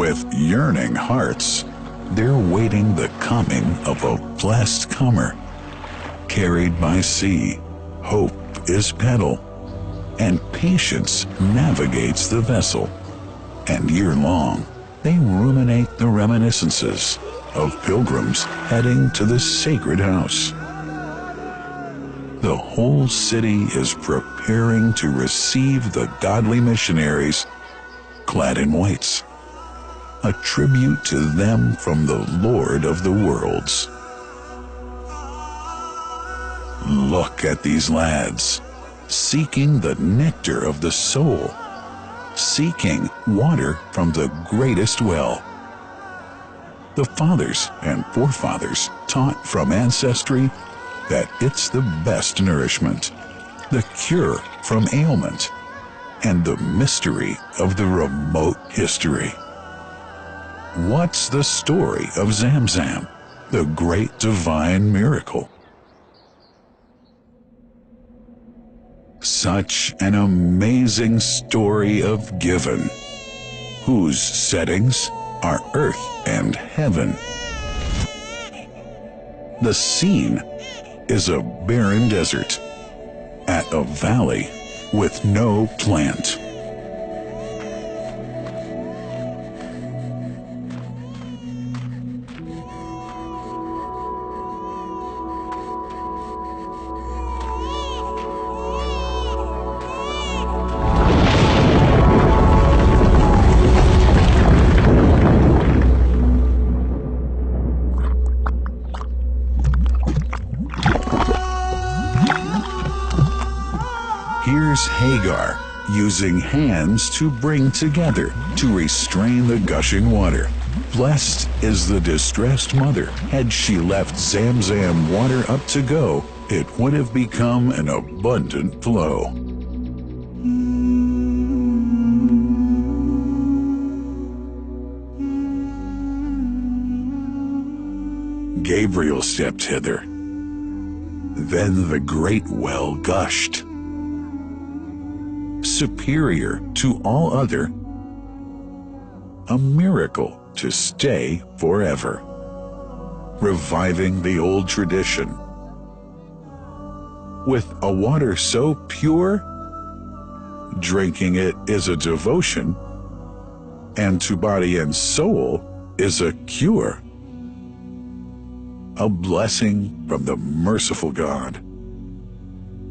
With yearning hearts, they're waiting the coming of a blessed comer. Carried by sea, hope is paddle, and patience navigates the vessel. And year-long, they ruminate the reminiscences of pilgrims heading to the sacred house. The whole city is preparing to receive the godly missionaries clad in whites, a tribute to them from the Lord of the worlds. Look at these lads, seeking the nectar of the soul, seeking water from the greatest well. The fathers and forefathers taught from ancestry that it's the best nourishment, the cure from ailment, and the mystery of the remote history. What's the story of Zam Zam, the great divine miracle? Such an amazing story of giving, whose settings are earth and heaven. The scene is a barren desert at a valley with no plant. Here's Hagar using hands to bring together, to restrain the gushing water. Blessed is the distressed mother. Had she left Zam Zam water up to go, it would have become an abundant flow. Gabriel stepped hither. Then the great well gushed, superior to all other, a miracle to stay forever, reviving the old tradition. With a water so pure, drinking it is a devotion, and to body and soul is a cure, a blessing from the merciful God.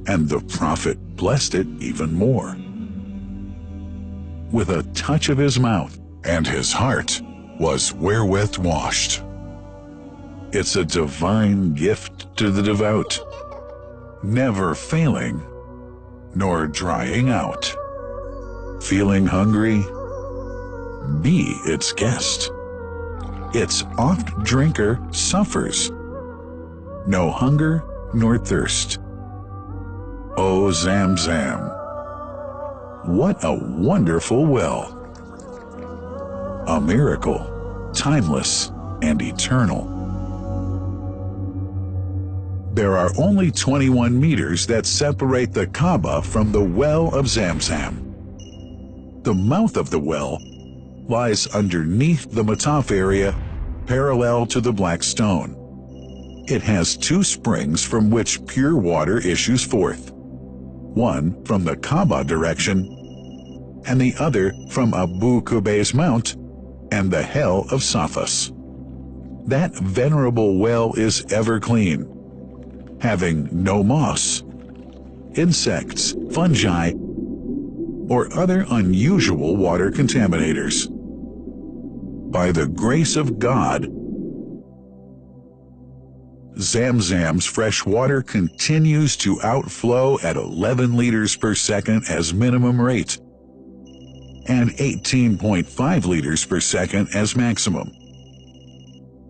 And the prophet blessed it even more. With a touch of his mouth, and his heart was wherewith washed. It's a divine gift to the devout, never failing nor drying out. Feeling hungry? Be its guest. Its oft drinker suffers no hunger nor thirst. O Zam Zam, what a wonderful well! A miracle, timeless and eternal. There are only 21 meters that separate the Kaaba from the well of Zam Zam. The mouth of the well lies underneath the Mataf area, parallel to the Black Stone. It has two springs from which pure water issues forth, one from the Kaaba direction, and the other from Abu Qubay's Mount and the Hell of Safas. That venerable well is ever clean, having no moss, insects, fungi, or other unusual water contaminators. By the grace of God, Zam Zam's fresh water continues to outflow at 11 liters per second as minimum rate, and 18.5 liters per second as maximum.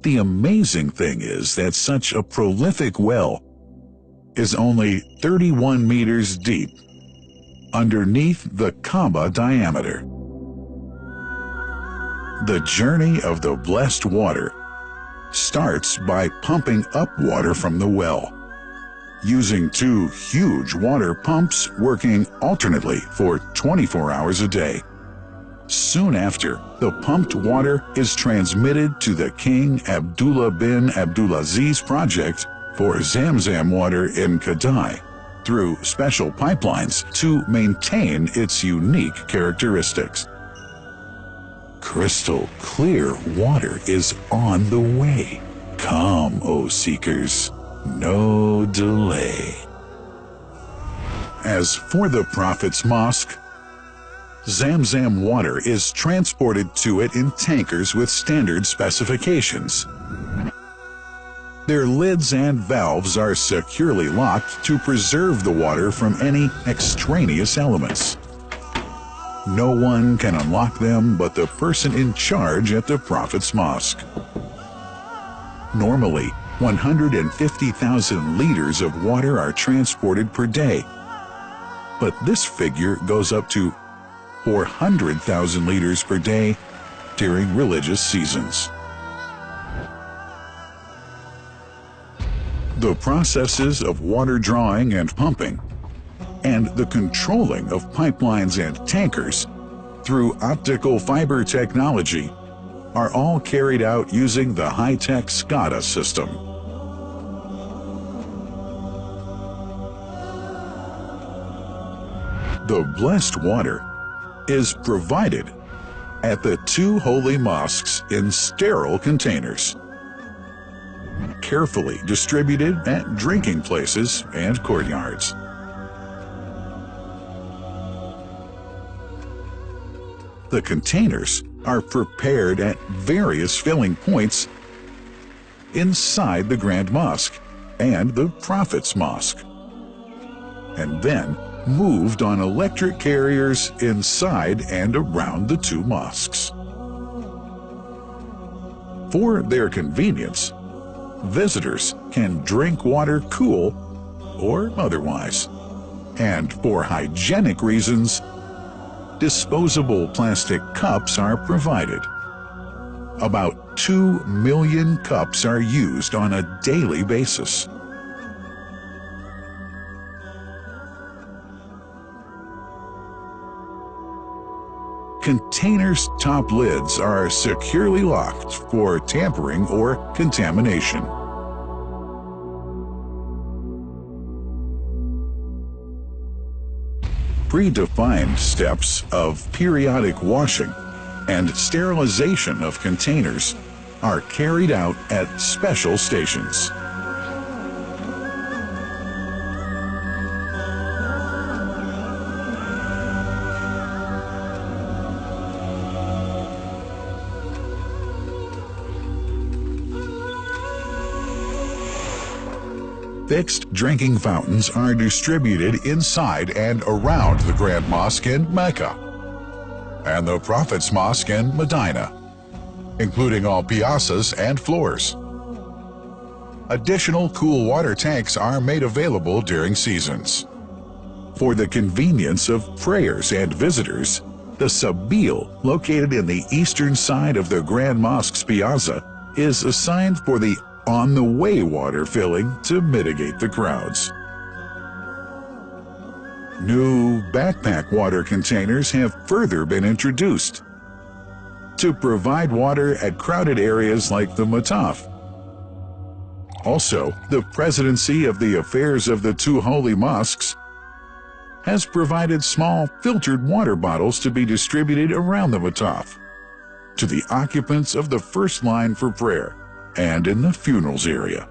The amazing thing is that such a prolific well is only 31 meters deep, underneath the Kaaba diameter. The journey of the blessed water starts by pumping up water from the well, using two huge water pumps working alternately for 24 hours a day. Soon after, the pumped water is transmitted to the King Abdullah bin Abdulaziz project for Zam Zam water in Kadai through special pipelines to maintain its unique characteristics. Crystal clear water is on the way. Come, O seekers, no delay. As for the Prophet's Mosque, Zam Zam water is transported to it in tankers with standard specifications. Their lids and valves are securely locked to preserve the water from any extraneous elements. No one can unlock them but the person in charge at the Prophet's Mosque. Normally, 150,000 liters of water are transported per day, but this figure goes up to 400,000 liters per day during religious seasons. The processes of water drawing and pumping, and the controlling of pipelines and tankers through optical fiber technology are all carried out using the high-tech SCADA system. The blessed water is provided at the two holy mosques in sterile containers, carefully distributed at drinking places and courtyards. The containers are prepared at various filling points inside the Grand Mosque and the Prophet's Mosque, and then moved on electric carriers inside and around the two mosques. For their convenience, visitors can drink water cool or otherwise, and for hygienic reasons, disposable plastic cups are provided. About 2 million cups are used on a daily basis. Containers' top lids are securely locked for tampering or contamination. Predefined steps of periodic washing and sterilization of containers are carried out at special stations. Fixed drinking fountains are distributed inside and around the Grand Mosque in Mecca and the Prophet's Mosque in Medina, including all piazzas and floors. Additional cool water tanks are made available during seasons. For the convenience of prayers and visitors, the Sabil, located in the eastern side of the Grand Mosque's piazza, is assigned for the on-the-way water filling to mitigate the crowds. New backpack water containers have further been introduced to provide water at crowded areas like the Mataf. Also, the Presidency of the Affairs of the Two Holy Mosques has provided small filtered water bottles to be distributed around the Mataf to the occupants of the first line for prayer and in the funerals area.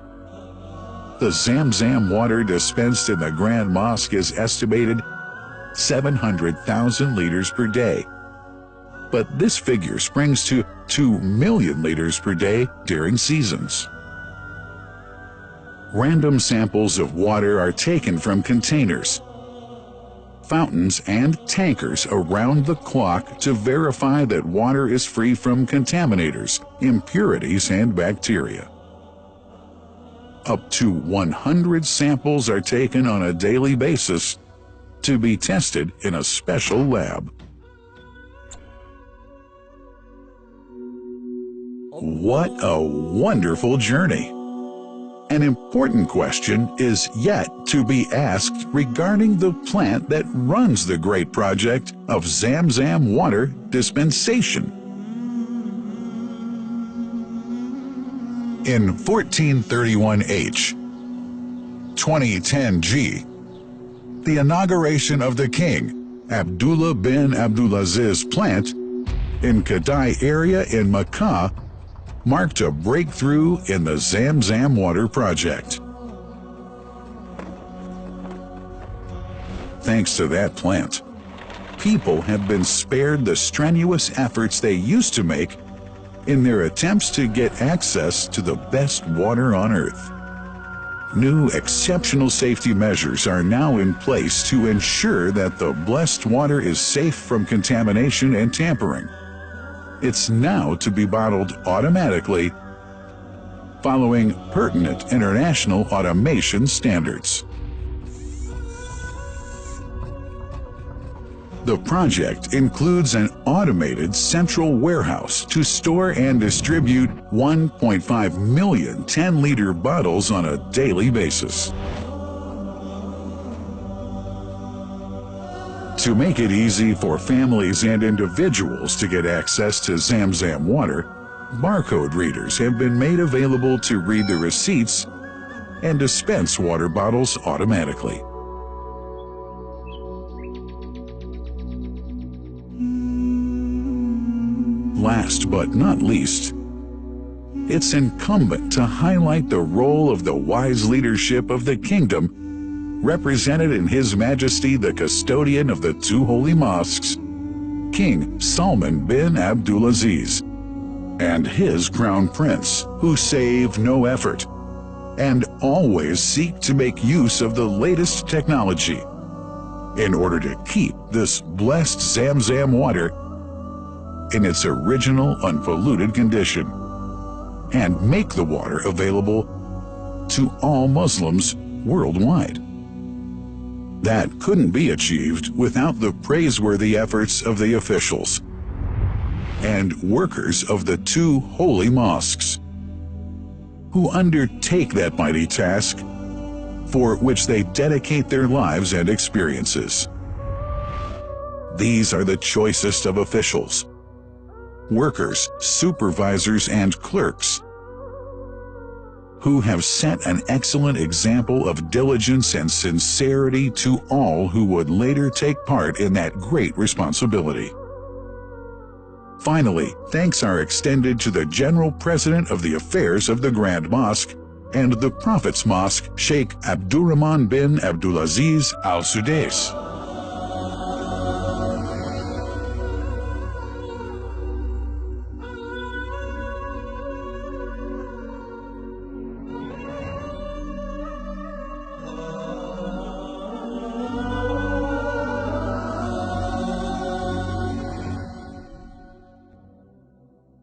The Zam Zam water dispensed in the Grand Mosque is estimated 700,000 liters per day, but this figure springs to 2 million liters per day during seasons. Random samples of water are taken from containers, fountains, and tankers around the clock to verify that water is free from contaminators, impurities, and bacteria. Up to 100 samples are taken on a daily basis to be tested in a special lab. What a wonderful journey! An important question is yet to be asked regarding the plant that runs the great project of Zam Zam water dispensation. In 1431H, 2010G, the inauguration of the king, Abdullah bin Abdulaziz plant in Kadai area in Makkah marked a breakthrough in the Zam Zam water project. Thanks to that plant, people have been spared the strenuous efforts they used to make in their attempts to get access to the best water on earth. New exceptional safety measures are now in place to ensure that the blessed water is safe from contamination and tampering. It's now to be bottled automatically following pertinent international automation standards. The project includes an automated central warehouse to store and distribute 1.5 million 10-liter bottles on a daily basis. To make it easy for families and individuals to get access to Zam Zam water, barcode readers have been made available to read the receipts and dispense water bottles automatically. Last but not least, it's incumbent to highlight the role of the wise leadership of the kingdom, represented in His Majesty the custodian of the two holy mosques, King Salman bin Abdulaziz, and his crown prince, who save no effort and always seek to make use of the latest technology in order to keep this blessed Zam Zam water in its original unpolluted condition and make the water available to all Muslims worldwide. That couldn't be achieved without the praiseworthy efforts of the officials and workers of the two holy mosques, who undertake that mighty task for which they dedicate their lives and experiences. These are the choicest of officials, workers, supervisors, and clerks, who have set an excellent example of diligence and sincerity to all who would later take part in that great responsibility. Finally, thanks are extended to the General President of the Affairs of the Grand Mosque and the Prophet's Mosque, Sheikh Abdurrahman bin Abdulaziz Al Sudais.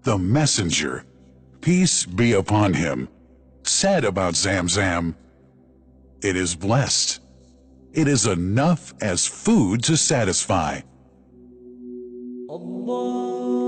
The messenger, peace be upon him, said about Zam Zam, "It is blessed. It is enough as food to satisfy." Allah.